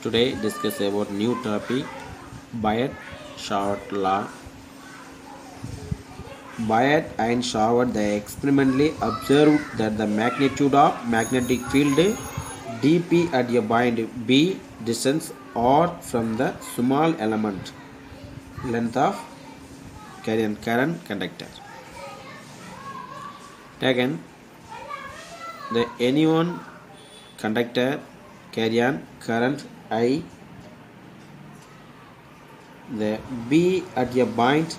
Today discuss about new topic Biot-Savart law. Biot and Savart they experimentally observed that the magnitude of magnetic field dp at a point b distance or from the small element length of current conductor. Taken the any one conductor carry on current I, the B at a point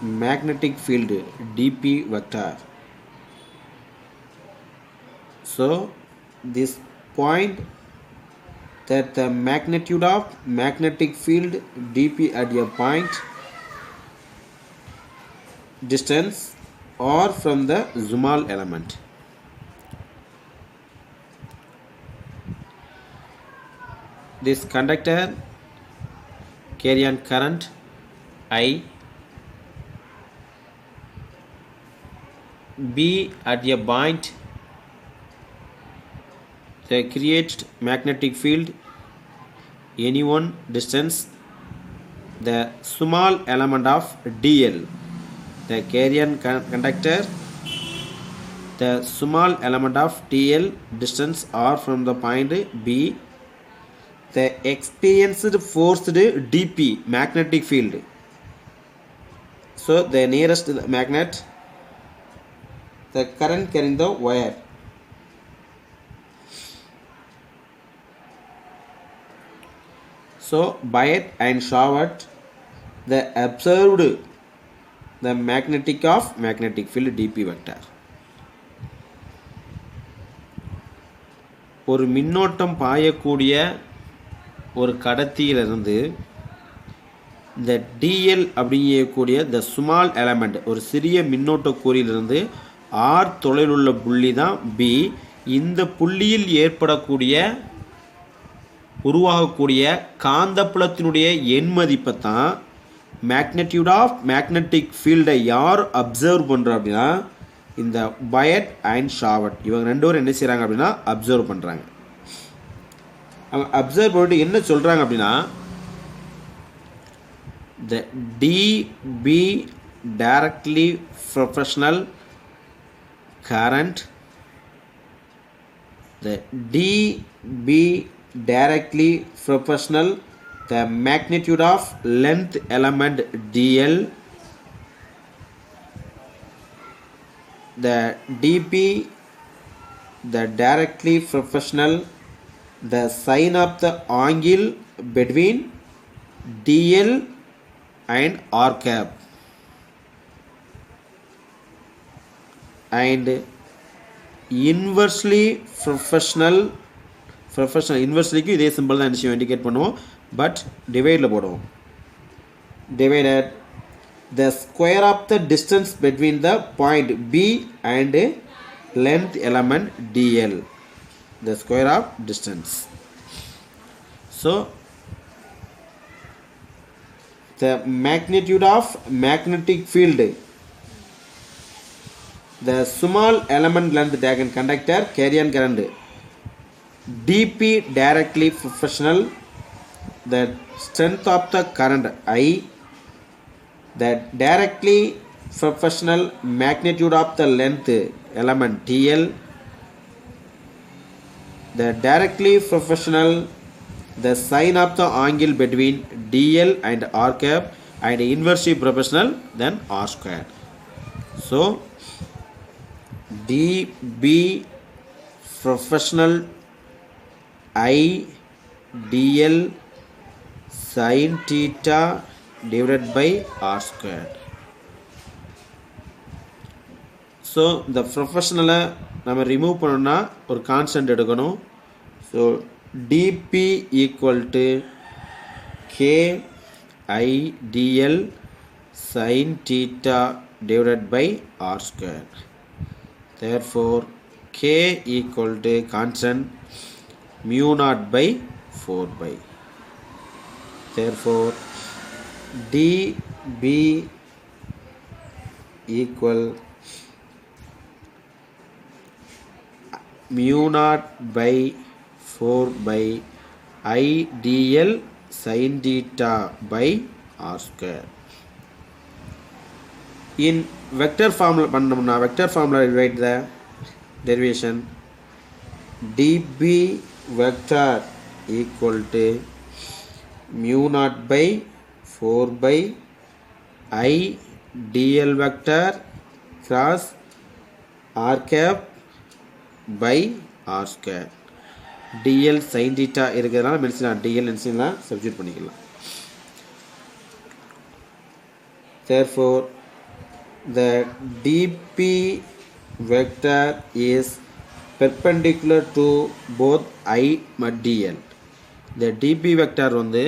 magnetic field dp vector. So this point that the magnitude of magnetic field dp at a point distance or from the small element. This conductor carry on current I, B at a point they create magnetic field any one distance, the small element of dl, the carry on conductor, the small element of dl distance or from the point B, the experienced forced dp magnetic field. So the nearest magnet, the current carrying the wire. So Biot and Savart they observed the magnetic field dp vector. ஒரு மின்னோட்டம் பாயக்கூடிய ஒரு கடத்தியிலிருந்து இந்த dl அப்படிங்கக்கூடிய the small element ஒரு சிறிய மின்னோட்ட கூறிலிருந்து r தொலைவில் உள்ள புள்ளி தான் B. இந்த புள்ளியில் ஏற்படக்கூடிய உருவாகக்கூடிய காந்தப்புலத்தினுடைய எண் மதிப்பை தான் மேக்னெட்யூட் ஆஃப் மேக்னெட்டிக் ஃபீல்டை யார் அப்சர்வ் பண்ணுறோம் அப்படின்னா இந்த Biot அண்ட் Savart இவங்க ரெண்டு பேரும் என்ன செய்கிறாங்க அப்படின்னா அப்சர்வ் பண்ணுறாங்க. அவங்க அப்சர்வ் பண்ணிட்டு என்ன சொல்கிறாங்க அப்படின்னா the dB directly proportional current, the dB directly proportional the magnitude of length element dl, the dp the directly proportional the sine of the angle between dl and r cap, and inversely proportional inversely இதே simple தான் என்ன indicate பண்ணுவோம், but டிவைடில் போடுவோம். divided the square of the distance between the point B and length element dl, the square of distance. So the magnitude of magnetic field, the small element length taken conductor carry on current dp directly proportional the strength of the current I, the directly proportional magnitude of the length element dl, the directly proportional the sine of the angle between dl and r cap, and inversely proportional then r square. So dB proportional I dl sin theta divided by r square. So the proportional நம்ம remove பண்ணோம்னா ஒரு constant எடுக்கணும். So dp equal to k I dl sin theta divided by r square. Therefore k equal to constant mu naught by 4 by. Therefore dB equal mu naught by 4 by I dl sin theta by r square. In vector formula பண்ணோம்னா vector formula write the derivation db vector equal to mu naught by 4 by I dl vector cross r cap by r square. dl sin theta இருக்கிறதுனால mention dl மென்ஷன்லாம் substitute பண்ணிக்கலாம். Therefore the dp vector is perpendicular to both I and dl. இந்த dp vector வந்து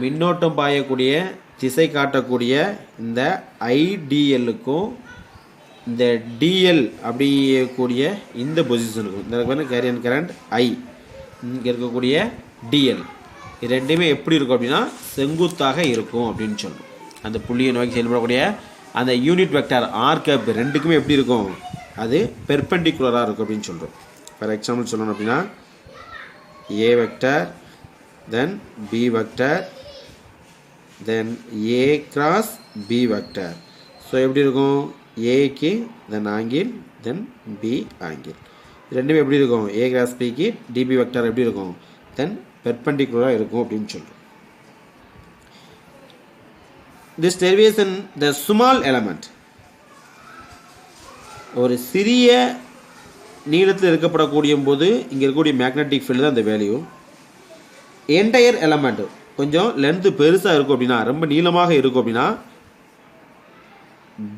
மின்னோட்டம் பாயக்கூடிய திசை காட்டக்கூடிய இந்த idlக்கும் இந்த dl அப்படியக்கூடிய இந்த பொசிஷனுக்கும் இந்த கேரியன் கரண்ட் I இங்கே இருக்கக்கூடிய dl இது ரெண்டுமே எப்படி இருக்கும் அப்படின்னா செங்குத்தாக இருக்கும் அப்படின்னு சொல்லுவோம். அந்த புள்ளியை நோக்கி செயல்படக்கூடிய அந்த யூனிட் வெக்டார் ஆர் கேப் ரெண்டுக்குமே எப்படி இருக்கும், அது பெர்பெண்டிகுலராக இருக்கும் அப்படின்னு சொல்கிறோம். ஃபார் எக்ஸாம்பிள் சொல்லணும் அப்படின்னா A vector then B vector then A cross B vector. So எப்படி இருக்கும், ஏக்கு then angle then B angle ரெண்டுமே எப்படி இருக்கும், ஏ கிராஸ் பிக்கு டிபி வெக்டார் எப்படி இருக்கும், தென் பெர்பெண்டிகுலராக இருக்கும் அப்படின்னு சொல்கிறோம். This derivation the small element ஒரு சிறிய நீளத்தில் இருக்கப்படக்கூடிய போது இங்கே இருக்கக்கூடிய மேக்னெட்டிக் ஃபீல்டு தான் அந்த வேல்யூ. என்டையர் எலமெண்ட் கொஞ்சம் லென்த்து பெருசாக இருக்கும் அப்படின்னா ரொம்ப நீளமாக இருக்கும் அப்படின்னா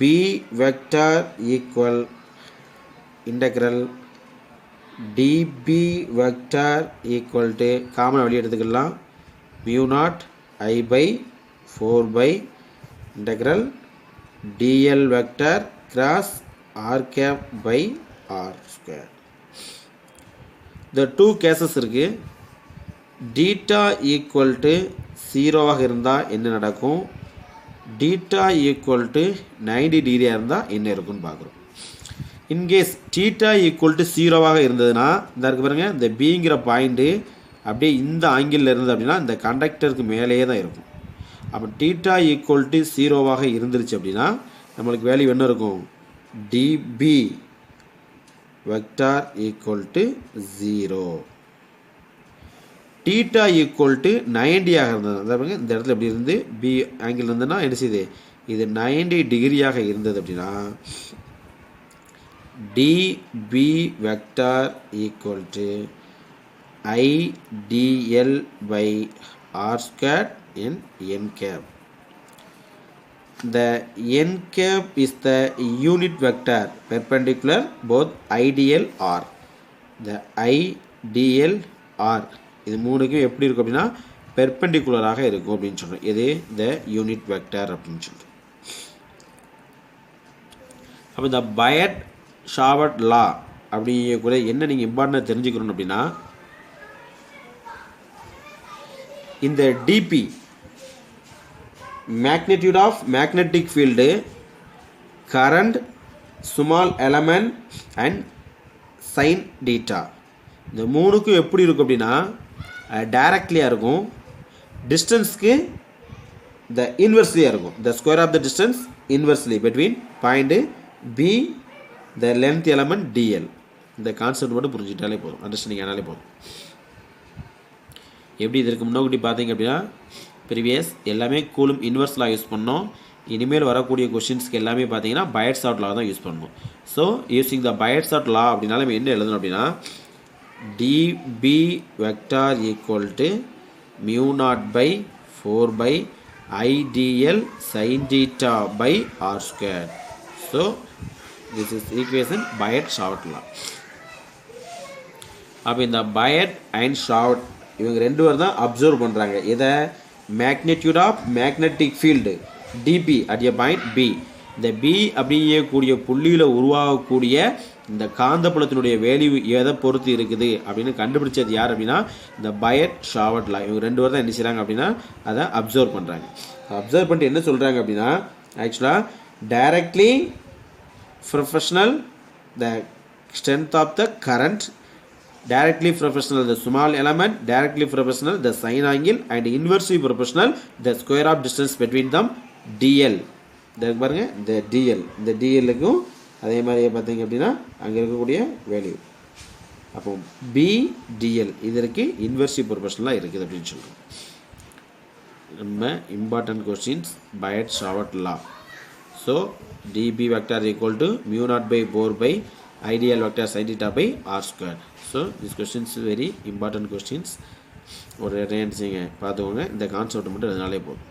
B vector equal integral dB vector equal to common வெளியே எடுத்துக்கலாம் mu naught I by 4 pi integral dl vector cross r cap by r square. The two cases இருக்கு. theta equal to 0 ஆக இருந்தால் என்ன நடக்கும், theta equal to 90 டிகிரி இருந்தால் என்ன இருக்குன்னு பார்க்குறோம். இன்கேஸ் theta equal to 0 ஆக இருந்ததுன்னா இந்த இருக்கு பாருங்க, இந்த பிங்கிற பாயிண்ட்டு அப்படியே இந்த ஆங்கிளில் இருந்தது அப்படின்னா இந்த கண்டக்டருக்கு மேலேயே தான் இருக்கும். அப்போ டீட்டா ஈக்குவல் டு 0வாக இருந்துருச்சு அப்படின்னா நம்மளுக்கு வேல்யூ என்ன இருக்கும், dB vector equal to 0. Theta equal to 90ஆக இருந்தது அதாவது இந்த இடத்துல எப்படி இருந்து பி ஆங்கிள் இருந்ததுன்னா என்ன செய்யுது, இது 90 டிகிரியாக இருந்தது அப்படின்னா dB vector equal to IDL by R square in n cap. The n cap is the unit vector perpendicular both ideal r. The ideal r இது மூணுக்கும் எப்படி இருக்கும் அப்படின்னா பெர்பெண்டிகுலராக இருக்கும் அப்படின்னு சொல்றோம். இது the unit vector அப்படின்னு சொல்றோம். அப்போ இந்த பயட் ஷாவர்ட் லா அப்படிங்கக்கூடிய என்ன நீங்கள் இம்பார்ட்டன்ட் தெரிஞ்சுக்கணும் அப்படின்னா இந்த DP magnitude of magnetic field, current, small element and sin theta இந்த மூணுக்கும் எப்படி இருக்கும் அப்படின்னா டைரக்ட்லியாக இருக்கும், டிஸ்டன்ஸ்க்கு த இன்வெர்ஸ்லியாக இருக்கும், the square of the distance inversely between point P the length element dl. இந்த கான்செப்ட் மட்டும் புரிஞ்சுட்டாலே போதும், அண்டர்ஸ்டாண்டிங் ஆனாலே போதும். எப்படி இதற்கு முன்னாடி பார்த்தீங்க அப்படின்னா ப்ரீவியஸ் எல்லாமே கூலும் இன்வெர்ஸ் லா யூஸ் பண்ணோம். இனிமேல் வரக்கூடிய கொஷின்ஸ்க்கு எல்லாமே பார்த்தீங்கன்னா பயட் ஷார்ட் லா தான் யூஸ் பண்ணணும். So using the Biot Savart law அப்படின்னால நம்ம என்ன எழுதணும் அப்படின்னா dB vector equal to mu not by 4 by IDL sine theta by R square. So this is equation Biot Savart law. அப்போ இந்த பயட் அண்ட் ஷார்ட் இவங்க ரெண்டு பேர் தான் அப்சர்வ் பண்ணுறாங்க இதை magnitude of magnetic field dB at a point P. இந்த P அப்படிங்கக்கூடிய புள்ளியில் உருவாகக்கூடிய இந்த காந்தப்புலத்தினுடைய வேல்யூ எதை பொறுத்து இருக்குது அப்படின்னு கண்டுபிடிச்சது யார் அப்படின்னா இந்த பயட் ஷாவர்ட் லா. இவங்க ரெண்டு பேர் தான் என்ன செய்கிறாங்க அப்படின்னா அதை அப்சர்வ் பண்ணுறாங்க. அப்சர்வ் பண்ணிட்டு என்ன சொல்கிறாங்க அப்படின்னா ஆக்சுவலாக directly proportional the strength of the current directly proportional the small element, directly proportional the sine angle, and inversely proportional the square of distance between them dl. இந்த பாருங்க இந்த dl, இந்த dlக்கும் அதே மாதிரியே பார்த்தீங்க அப்படின்னா அங்கே இருக்கக்கூடிய வேல்யூ. அப்போ b dl இதற்கு இன்வெர்ஸ்லி ப்ரொபோர்ஷனலாக இருக்குது அப்படின்னு சொல்கிறோம். நம்ம important questions Biot Savart law. So db vector equal to mu naught by 4 by ideal vector sin theta by r square. So this questions very important questions. ஒரு என்ன செய்யுங்க பார்த்துக்கோங்க, இந்த கான்செப்ட் மட்டும் அதனாலே போதும்.